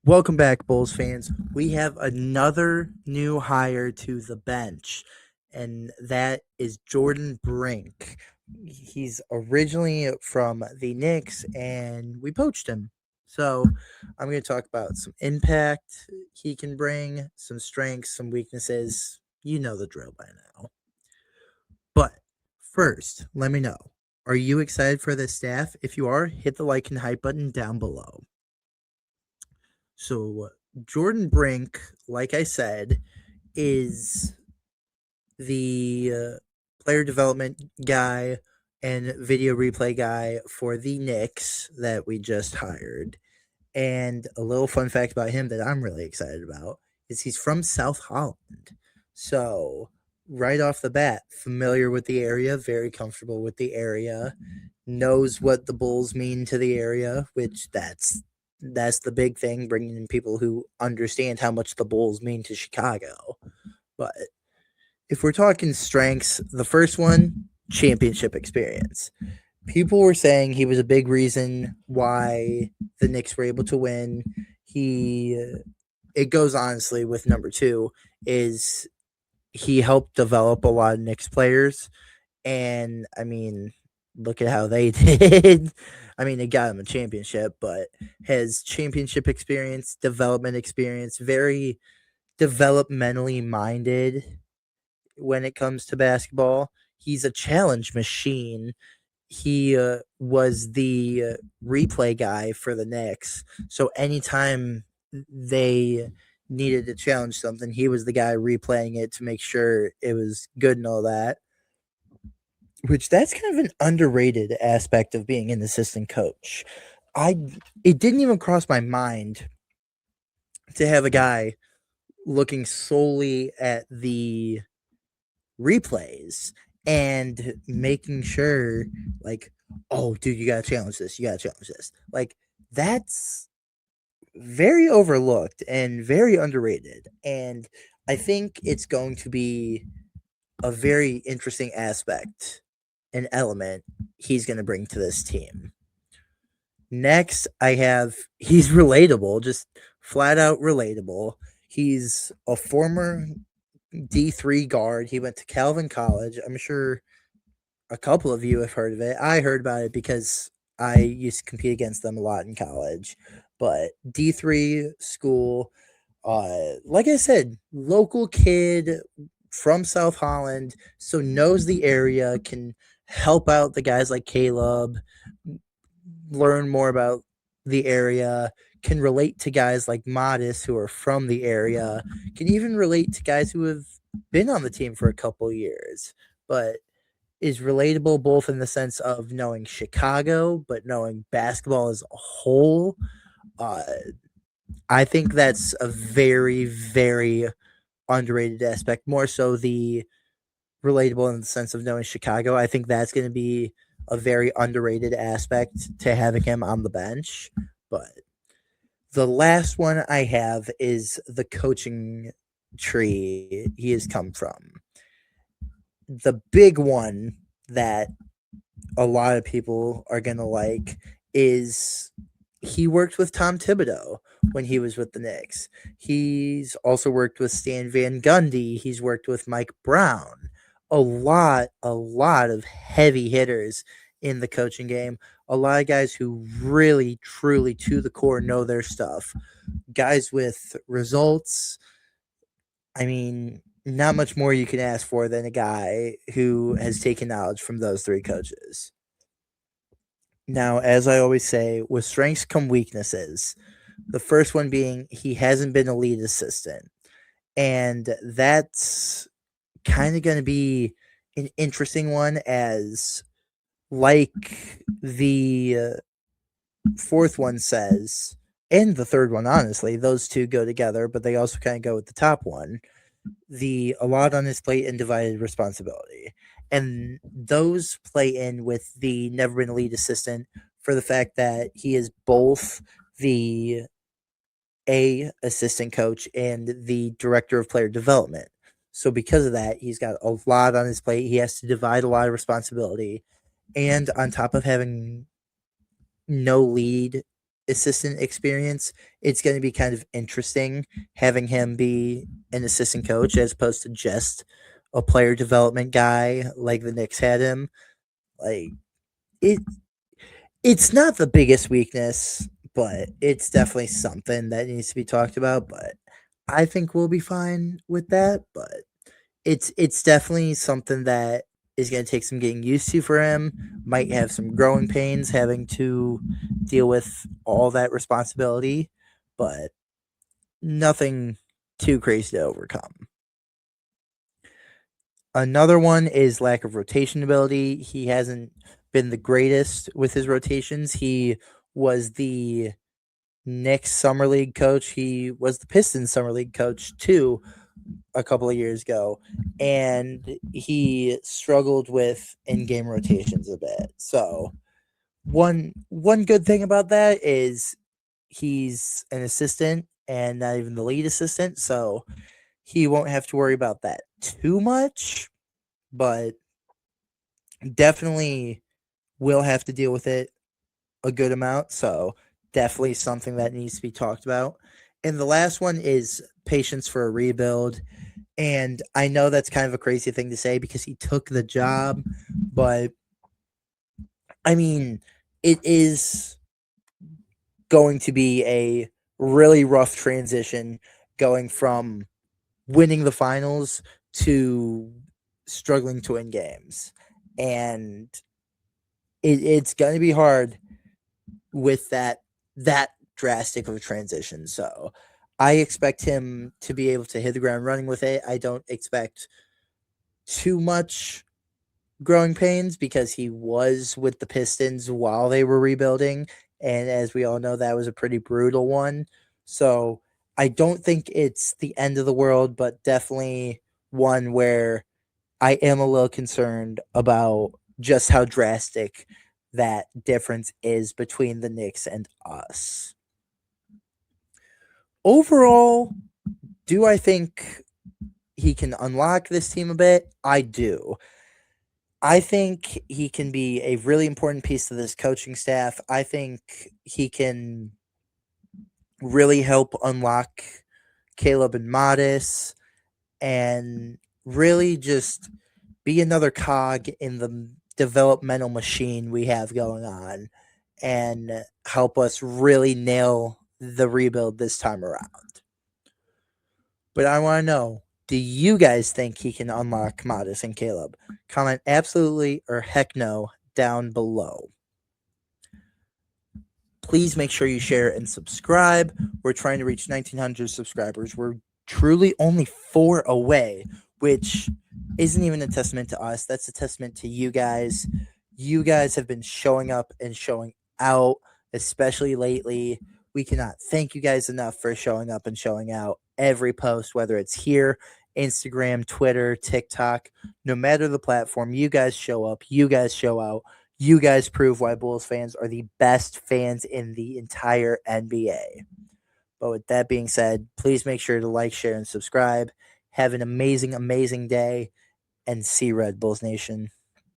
Welcome back, Bulls fans. We have another new hire to the bench, and that is Jordan Brink. He's originally from the Knicks, and we poached him. So I'm going to talk about some impact he can bring, some strengths, some weaknesses. You know the drill by now. But first, let me know. Are you excited for this staff? If you are, hit the like and hype button down below. So Jordan Brink, like I said, is the player development guy and video replay guy for the Knicks that we just hired. And a little fun fact about him that I'm really excited about is he's from South Holland. So, right off the bat, familiar with the area, very comfortable with the area, knows what the Bulls mean to the area, which that's the big thing, bringing in people who understand how much the Bulls mean to Chicago. But if we're talking strengths, the first one, championship experience. People were saying he was a big reason why the Knicks were able to win. It goes honestly with number two, is he helped develop a lot of Knicks players. And I mean, look at how they did. I mean, they got him a championship, but his championship experience, development experience, very developmentally minded when it comes to basketball. He's a challenge machine. He was the replay guy for the Knicks. So anytime they needed to challenge something, he was the guy replaying it to make sure it was good and all that. Which that's kind of an underrated aspect of being an assistant coach. I It didn't even cross my mind to have a guy looking solely at the replays and making sure, like, oh, dude, you gotta challenge this, you gotta challenge this. Like, that's very overlooked and very underrated. And I think it's going to be a very interesting aspect, an element he's going to bring to this team. Next, I have he's relatable, just flat out relatable. He's a former D3 guard. He went to Calvin College. I'm sure a couple of you have heard of it. I heard about it because I used to compete against them a lot in college. But D3 school, like I said, local kid from South Holland, so knows the area, can help out the guys like Caleb, learn more about the area, can relate to guys like Modest who are from the area, can even relate to guys who have been on the team for a couple years, but is relatable both in the sense of knowing Chicago, but knowing basketball as a whole. Uh, I think that's a very, very underrated aspect. More so the relatable in the sense of knowing Chicago. I think that's going to be a very underrated aspect to having him on the bench. But the last one I have is the coaching tree he has come from. The big one that a lot of people are going to like is he worked with Tom Thibodeau when he was with the Knicks. He's also worked with Stan Van Gundy. He's worked with Mike Brown. A lot of heavy hitters in the coaching game. A lot of guys who really, truly, to the core, know their stuff. Guys with results. I mean, not much more you can ask for than a guy who has taken knowledge from those three coaches. Now, as I always say, with strengths come weaknesses. The first one being he hasn't been a lead assistant. And that's kind of going to be an interesting one, as like the fourth one says, and the third one, honestly, those two go together, but they also kind of go with the top one. A lot on his plate and divided responsibility. And those play in with the never been a lead assistant for the fact that he is both the assistant coach and the director of player development. So because of that, he's got a lot on his plate. He has to divide a lot of responsibility. And on top of having no lead assistant experience, it's going to be kind of interesting having him be an assistant coach as opposed to just a player development guy like the Knicks had him. Like it it's not the biggest weakness, but it's definitely something that needs to be talked about, but I think we'll be fine with that, but it's definitely something that is going to take some getting used to for him. Might have some growing pains having to deal with all that responsibility, but nothing too crazy to overcome. Another one is lack of rotation ability. He hasn't been the greatest with his rotations. He was the Knicks summer league coach. He was the Pistons summer league coach too a couple of years ago, and he struggled with in-game rotations a bit. So one good thing about that is he's an assistant and not even the lead assistant, so he won't have to worry about that too much, but definitely will have to deal with it a good amount. So definitely something that needs to be talked about. And the last one is patience for a rebuild. And I know that's kind of a crazy thing to say because he took the job, but I mean, it is going to be a really rough transition going from winning the finals to struggling to win games. And it's going to be hard with that drastic of a transition. So I expect him to be able to hit the ground running with it. I don't expect too much growing pains because he was with the Pistons while they were rebuilding. And as we all know, that was a pretty brutal one. So I don't think it's the end of the world, but definitely one where I am a little concerned about just how drastic that difference is between the Knicks and us. Overall, do I think he can unlock this team a bit? I do. I think he can be a really important piece to this coaching staff. I think he can really help unlock Caleb and Modis and really just be another cog in the developmental machine we have going on and help us really nail the rebuild this time around. But I want to know, do you guys think he can unlock Modis and Caleb? Comment absolutely or heck no down below. Please make sure you share and subscribe. We're trying to reach 1,900 subscribers. We're truly only 4 away, which isn't even a testament to us. That's a testament to you guys. You guys have been showing up and showing out, especially lately. We cannot thank you guys enough for showing up and showing out every post, whether it's here, Instagram, Twitter, TikTok, no matter the platform. You guys show up, you guys show out. You guys prove why Bulls fans are the best fans in the entire NBA. But with that being said, please make sure to like, share, and subscribe. Have an amazing, amazing day, and see Red Bulls Nation.